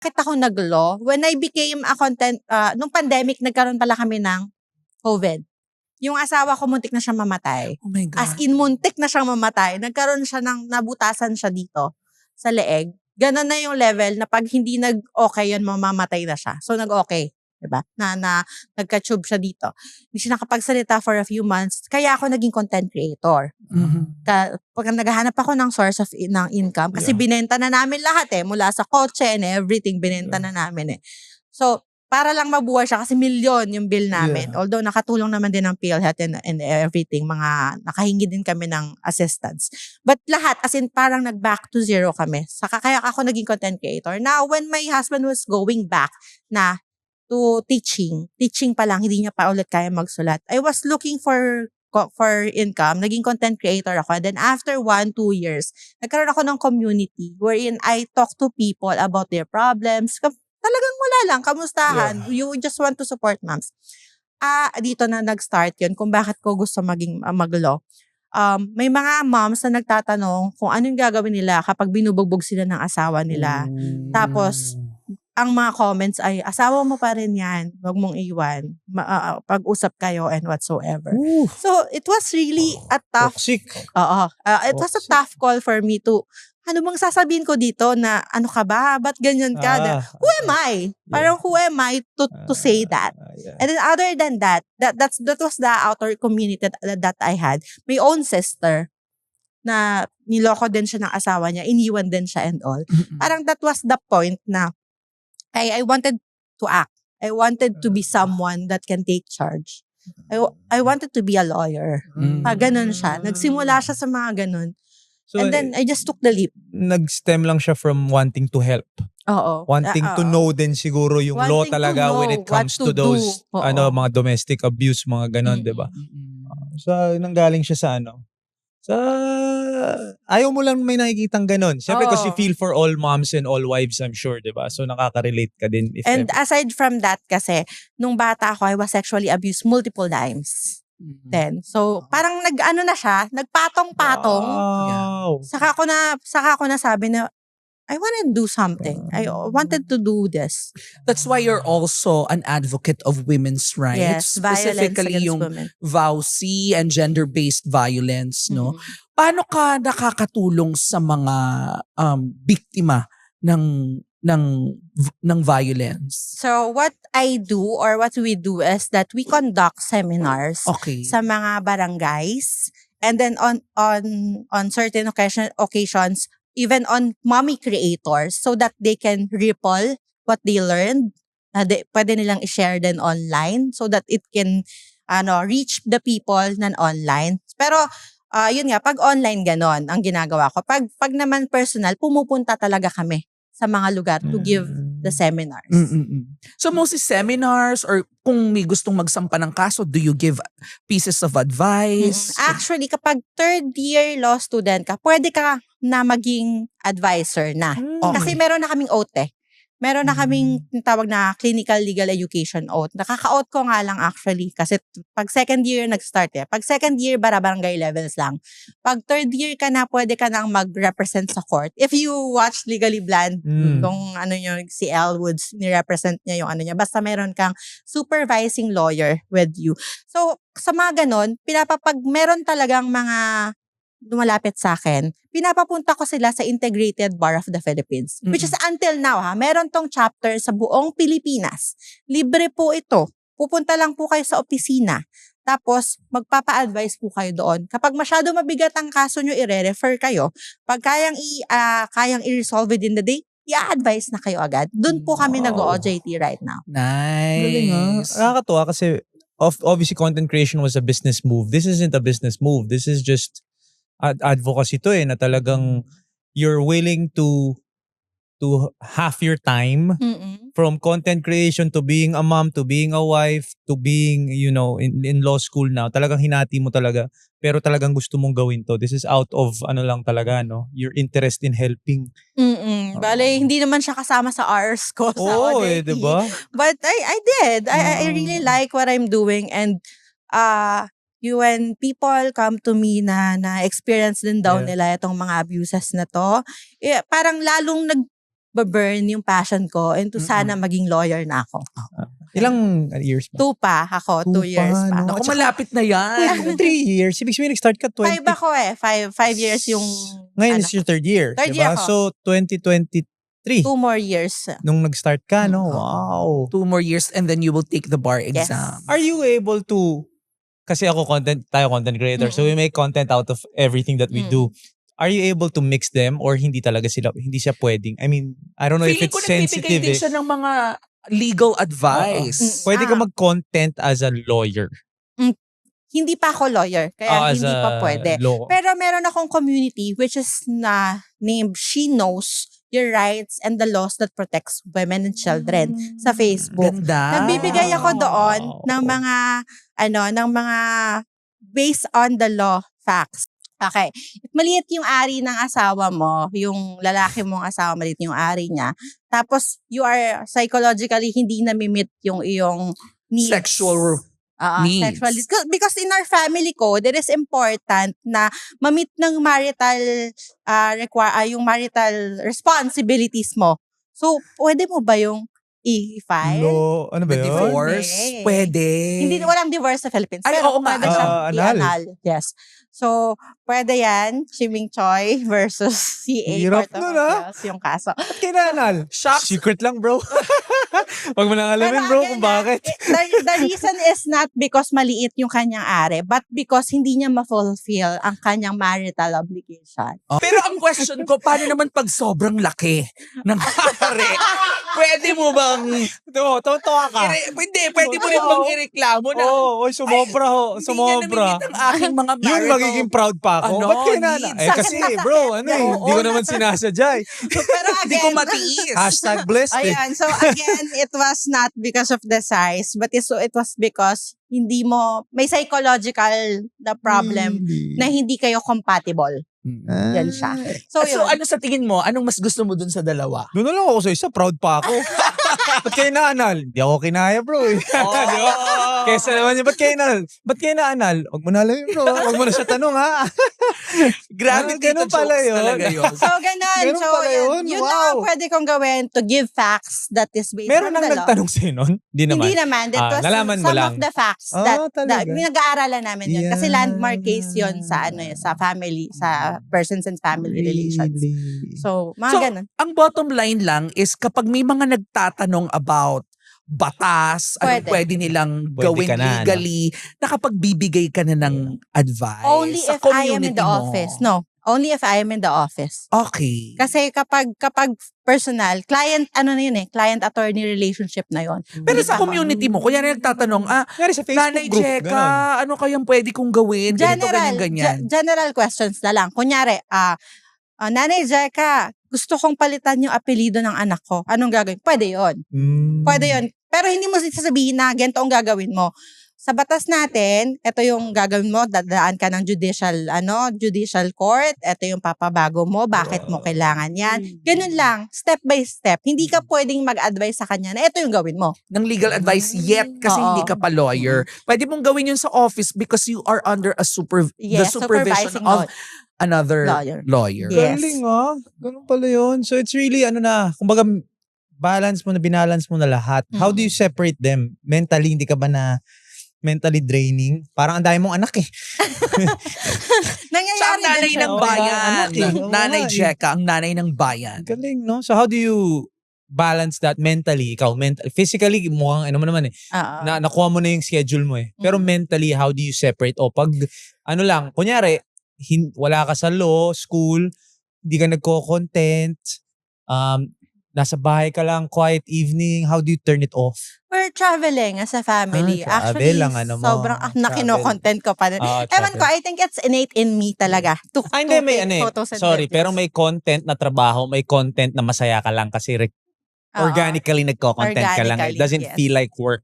bakit ako nag-law? When I became a content, nung pandemic, nagkaroon pala kami ng COVID. Yung asawa ko, muntik na siyang mamatay. Oh my God. As in, muntik na siyang mamatay. Nagkaroon siya nabutasan siya dito sa leeg. Ganon na yung level na pag hindi nag-okay yun, mamamatay na siya. So, nag-okay. Diba? Nagka-tube siya dito. Hindi siya nakapagsalita for a few months. Kaya ako naging content creator. Pag naghahanap ako ng source ng income, kasi binenta na namin lahat mula sa kotse and everything, binenta na namin So, para lang mabuhay siya kasi milyon yung bill namin. Although nakatulong naman din ng PhilHealth and everything, nakahingi din kami ng assistance. But lahat, as in parang nag-back to zero kami. Kaya ako naging content creator. Now, when my husband was going back to teaching pa lang, hindi niya pa ulit kaya magsulat. I was looking for income, naging content creator ako. And then after 1-2 years, nagkaroon ako ng community wherein I talk to people about their problems. Talagang wala lang, kamustahan. You just want to support moms. Dito na nag-start yun kung bakit ko gusto mag-law. May mga moms na nagtatanong kung anong gagawin nila kapag binubugbog sila ng asawa nila. Tapos, ang mga comments ay, asawa mo pa rin yan, wag mong iwan, pag-usap kayo and whatsoever. So, it was really a tough, toxic. It was a tough call for me to, ano bang sasabihin ko dito na, ano ka ba, ba't ganyan ka? Who am I? Parang who am I to say that? And then other than that was the outer community that I had. My own sister, na niloko din siya ng asawa niya, iniwan din siya and all. Parang that was the point na, I wanted to act. I wanted to be someone that can take charge. I wanted to be a lawyer. Ganon siya. Nagsimula siya sa mga ganon. So, and then I just took the leap. Nag-stem lang siya from wanting to help. Oo. Wanting to know din siguro yung law talaga when it comes to those mga domestic abuse, mga ganon, di ba? So, nanggaling siya sa ayaw mo lang may nakikitang ganon. Siyempre kasi you feel for all moms and all wives, I'm sure, di ba? So, nakaka-relate ka din. Aside from that kasi, nung bata ako, I was sexually abused multiple times. Then, so, parang na siya, nagpatong-patong. Wow. Saka ko na sabi na, I wanted to do something. I wanted to do this. That's why you're also an advocate of women's rights. Yes, violence specifically against yung women. VAUC and gender-based violence, no? Paano ka nakakatulong sa mga biktima ng violence? So what I do or what we do is that we conduct seminars sa mga barangays, and then on certain occasions even on mommy creators, so that they can ripple what they learned. Pwede nilang i-share din online so that it can reach the people nan online. Pero yun nga, pag online ganon ang ginagawa ko. Pag naman personal, pumupunta talaga kami sa mga lugar to give the seminars. So mostly seminars, or kung may gustong magsampa ng kaso, do you give pieces of advice? Actually, kapag third year law student ka, pwede ka na maging advisor na. Kasi meron na kaming oath Meron na kaming tawag na clinical legal education oath. Nakaka-oath ko nga lang actually kasi pag second year nag-start Pag second year, barangay levels lang. Pag third year ka na, pwede ka nang mag-represent sa court. If you watch Legally Blonde, kung si Elle Woods, ni-represent niya yung niya. Basta meron kang supervising lawyer with you. So, sa mga ganon, pag meron talagang mga lumalapit sa akin, pinapapunta ko sila sa Integrated Bar of the Philippines. Which is until now meron tong chapter sa buong Pilipinas. Libre po ito. Pupunta lang po kayo sa opisina. Tapos, magpapa-advise po kayo doon. Kapag masyado mabigat ang kaso nyo, i-refer kayo. Pag kayang i-resolve within the day, i-advise na kayo agad. Doon po kami nag-OJT right now. Nice. Nakakatuwa kasi obviously content creation was a business move. This isn't a business move. This is just advocacy to na talagang you're willing to half your time from content creation to being a mom, to being a wife, to being, in law school now. Talagang hinati mo talaga. Pero talagang gusto mong gawin to. This is out of lang talaga, your interest in helping. Bale, hindi naman siya kasama sa hours ko sa OJT. Diba? But I did. I really like what I'm doing, and when people come to me na experience din daw nila itong mga abuses na to, parang lalong burn yung passion ko into sana maging lawyer na ako. Ilang years ba? 2 pa ako, 2 years pa. no? Naku, malapit na yan. 3 years. Ibig sabihin, nag-start ka 5 ako eh. 5 years yung Ngayon is your third year. Third diba? year ako. So, 2023. 2 more years. Nung nag-start ka, no? Wow. 2 more years and then you will take the bar Yes. exam. Are you able to, kasi ako tayo content creator, so we make content out of everything that we do. Are you able to mix them or hindi siya pwedeng? I mean, I don't know Feeling if ko it's nagbibigay sensitive. din siya ng mga legal advice. Pwede ka mag-content as a lawyer. Hindi pa ako lawyer, kaya As hindi a pa pwede. law. Pero meron akong community which is named She Knows Your Rights and the Laws That Protects Women and Children sa Facebook. Ganda. Nagbibigay ako doon ng mga based on the law facts. Okay. If maliit yung ari ng asawa mo, yung lalaki mong asawa, maliit yung ari niya, tapos you are psychologically hindi na-meet yung iyong needs. Sexual needs. Sexually. Because in our family code, it is important na ma-meet ng marital yung marital responsibilities mo. So, pwede mo ba yung i-file? Law, ano ba The yun? divorce? Pwede. Pwede. Hindi, walang divorce sa Philippines. Ay, Pero oo nga. pwede siyang Anal. i-anal. Yes. So, pwede yan, Chiming Choi versus CA Hirap Court of nun, Appeals, yung kaso. Ba't kinanal? Shocks. Secret lang, bro. Wag mo nang alamin, Pero bro, again, kung bakit. The reason is not because maliit yung kanyang are, but because hindi niya ma-fulfill ang kanyang marital obligation. Pero ang question ko, paano naman pag sobrang laki ng hari? Pwede mo bang... Tawa ka. Hindi, pwede mo rin bang ireklamo na Oo, sumobra ho. hindi niya Sumobra. namimit ang aking mga marital... Yun, magiging proud pa ako. Ano, Ba't kinanal? needs. Eh, kasi, bro, hindi ko naman sinasadya eh. Pero Hindi ko again, matiis. Hashtag blessed eh. ayan, so again, it was not because of the size, but it was because hindi mo, may psychological na problem na hindi kayo compatible. Yan siya. So, So, yun. ano sa tingin mo? Anong mas gusto mo dun sa dalawa? Doon na lang ako sa isa, proud pa ako. Ba't kayo naanal? Hindi ako kinaya, bro. Eh. Di ba? Kesa naman niya, ba't kayo naanal? Huwag mo na alam bro. Huwag mo na siya tanong, ha? Grabe, ganun Tito pala Jokes yun. talaga yun. So, ganun. Meron So, pala yun. yun Wow. lang ang pwede kong gawin to give facts that is based Meron on nang the law. nagtanong sa'yo nun? Hindi naman. Hindi naman. That was nalaman mo some lang. of the facts Ah, that talaga? nag-aaralan namin yun. Kasi Yeah. landmark case yun sa sa family, sa persons and family relations. Really? So, mga So, ganun. ang bottom line lang is kapag may mga nagtatanong about batas, anong Pwede. pwede nilang Pwede gawin ka na, legally, nakapagbibigay ka na ng advice Only sa if I am in community the mo. office. No. Only if I am in the office. Okay. Kasi kapag personal, client, client attorney relationship na yon. Pero sa community mo, kuya na nagtatanong, Nangyari sa Facebook Nanay group, Jeka, ano kayang pwede kong gawin? Ganito, ganyan. General questions na lang. Kunyari, Nanay Jeka, gusto kong palitan yung apelido ng anak ko. Anong gagawin? Pwede yon. Pwede yon. Pero hindi mo sasabihin na ganito ang gagawin mo. Sa batas natin, ito yung gagawin mo, dadaan ka ng judicial court, ito yung papabago mo, bakit mo kailangan yan. Ganun lang, step by step. Hindi ka pwedeng mag-advise sa kanya na ito yung gawin mo. Ng legal advice yet kasi Oo. hindi ka pa lawyer. Pwede mong gawin yun sa office because you are under the Yes, supervision supervising of another lawyer. lawyer. Yes. Galing ganun pala yun. So it's really, kumbaga, binalance mo na lahat. How do you separate them? Mentally, hindi ka ba na mentally draining? Parang ang dami mong anak eh. Nangyayari Siya ang nanay din siya. ng bayan. anak eh. Oo Nanay nga eh. Jeka, ang nanay ng bayan. Galing, no? So how do you balance that mentally? Ikaw, physically, mukhang ano mo naman eh. Oo. Nakuha mo na yung schedule mo eh. Pero mentally, how do you separate? O pag, kunyari, wala ka sa law, school, hindi ka nagko-content, nasa bahay ka lang, quiet evening, how do you turn it off? We're traveling as a family. Travel Actually, lang, mo. sobrang nakino-content ko pa. Ewan ko, I think it's innate in me talaga. Hindi, may sorry, pero may content na trabaho, may content na masaya ka lang kasi organically nagko-content ka lang. It Organically, doesn't yes. feel like work.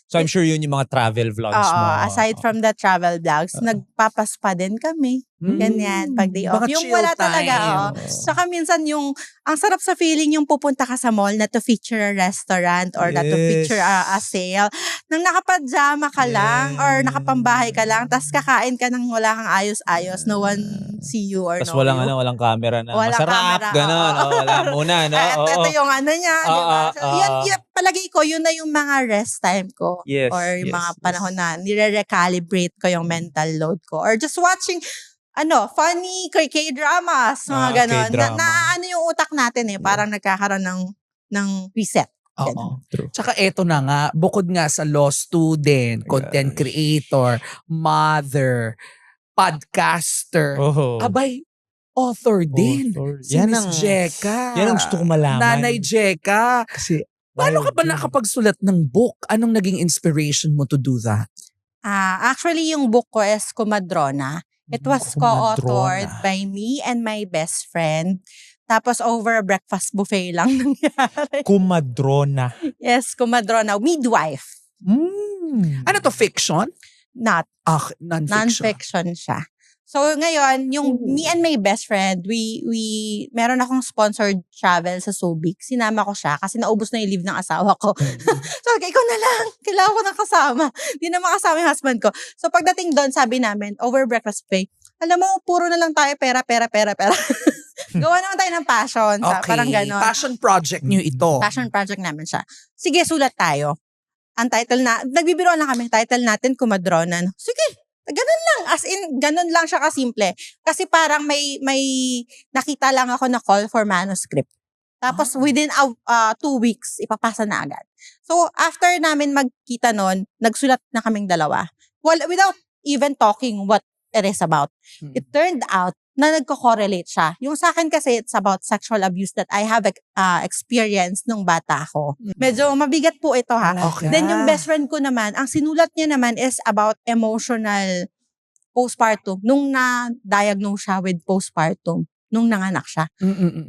So I'm sure yun yung mga travel vlogs mo. Aside from the travel vlogs, nagpapas pa din kami. Ganyan, pag day off. Mga Yung chill wala talaga, times. Saka minsan ang sarap sa feeling yung pupunta ka sa mall na to feature a restaurant or na to feature a sale. Nang nakapajama ka lang or nakapambahay ka lang, tas kakain ka nang wala kang ayos-ayos, no one see you or Tapos know walang you. walang camera na Walang masarap, camera, gano'n. oo. Wala muna, no? Ito yung ano niya, di ba? So, Oo. yun, palagay ko, yun na yung mga rest time ko. Yes, Or yung yes, mga yes. panahon na nire-recalibrate ko yung mental load ko. Or just watching funny K-dramas, mga ganon. K-drama. Na ano yung utak natin parang nagkakaroon ng reset. Oo. True. Tsaka eto na nga, bukod nga sa law student, content Gosh. creator, mother, podcaster, Oh. abay, author din. Author. Si Miss Jeka. Yan ang gusto ko malaman. Nanay Jeka. Kasi, Paano ka ba nakapagsulat ng book? Anong naging inspiration mo to do that? Actually, yung book ko is Kumadrona. It was Kumadrona. co-authored by me and my best friend. Tapos over a breakfast buffet lang nangyari. Kumadrona. Yes, Kumadrona. Midwife. Ano to, fiction? Not. Non-fiction. Non-fiction siya. So ngayon, yung me and my best friend, we meron akong sponsored travel sa Subic. Sinama ko siya kasi naubos na yung leave ng asawa ko. So ikaw na lang, kailangan ko ng kasama. Hindi na makasama yung husband ko. So pagdating doon, sabi namin, over breakfast buffet, alam mo, puro na lang tayo pera. Gawa naman tayo ng passion. Parang ganon. Passion project niyo ito. Passion project namin siya. Sige, sulat tayo. Ang title na, nagbibiro lang kami, title natin, Kumadrona. Sige, ganun lang. As in, ganun lang siya kasimple. Kasi parang may nakita lang ako na call for manuscript. Tapos within 2 weeks, ipapasa na agad. So after namin magkita nun, nagsulat na kaming dalawa. Well, without even talking what it is about. It turned out na nagko-correlate siya. Yung sa akin kasi, it's about sexual abuse that I have experienced nung bata ako. Medyo mabigat po ito ha. Okay. Then yung best friend ko naman, ang sinulat niya naman is about emotional postpartum. Nung na-diagnose siya with postpartum, nung nanganak siya.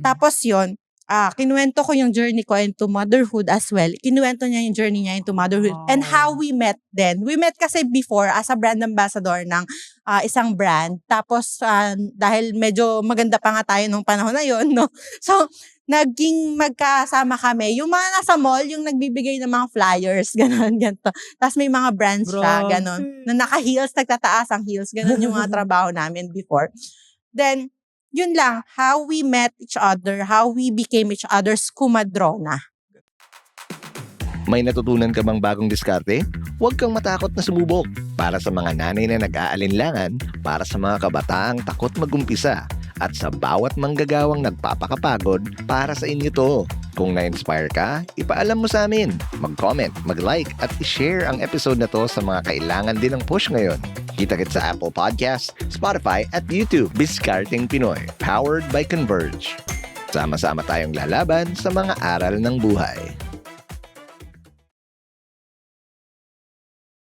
Tapos yun, kinuwento ko yung journey ko into motherhood as well. Kinuwento niya yung journey niya into motherhood and how we met then. We met kasi before as a brand ambassador ng isang brand. Tapos dahil medyo maganda pa nga tayo nung panahon na yun, no? So, naging magkasama kami. Yung mga nasa mall, yung nagbibigay ng mga flyers, gano'n, ganito. Tapos may mga brands siya, gano'n. Na naka-heels, nagtataas ang heels. Gano'n yung mga trabaho namin before. Then, yun lang, how we met each other, how we became each other's kumadrona. May natutunan ka bang bagong diskarte? Huwag kang matakot na sumubok. Para sa mga nanay na nag-aalinlangan, para sa mga kabataang takot mag-umpisa, at sa bawat manggagawang nagpapakapagod, para sa inyo to. Kung na-inspire ka, ipaalam mo sa amin. Mag-comment, mag-like, at i-share ang episode na to sa mga kailangan din ng push ngayon. Kita-kits sa Apple Podcasts, Spotify, at YouTube. Discarding Pinoy, powered by Converge. Sama-sama tayong lalaban sa mga aral ng buhay.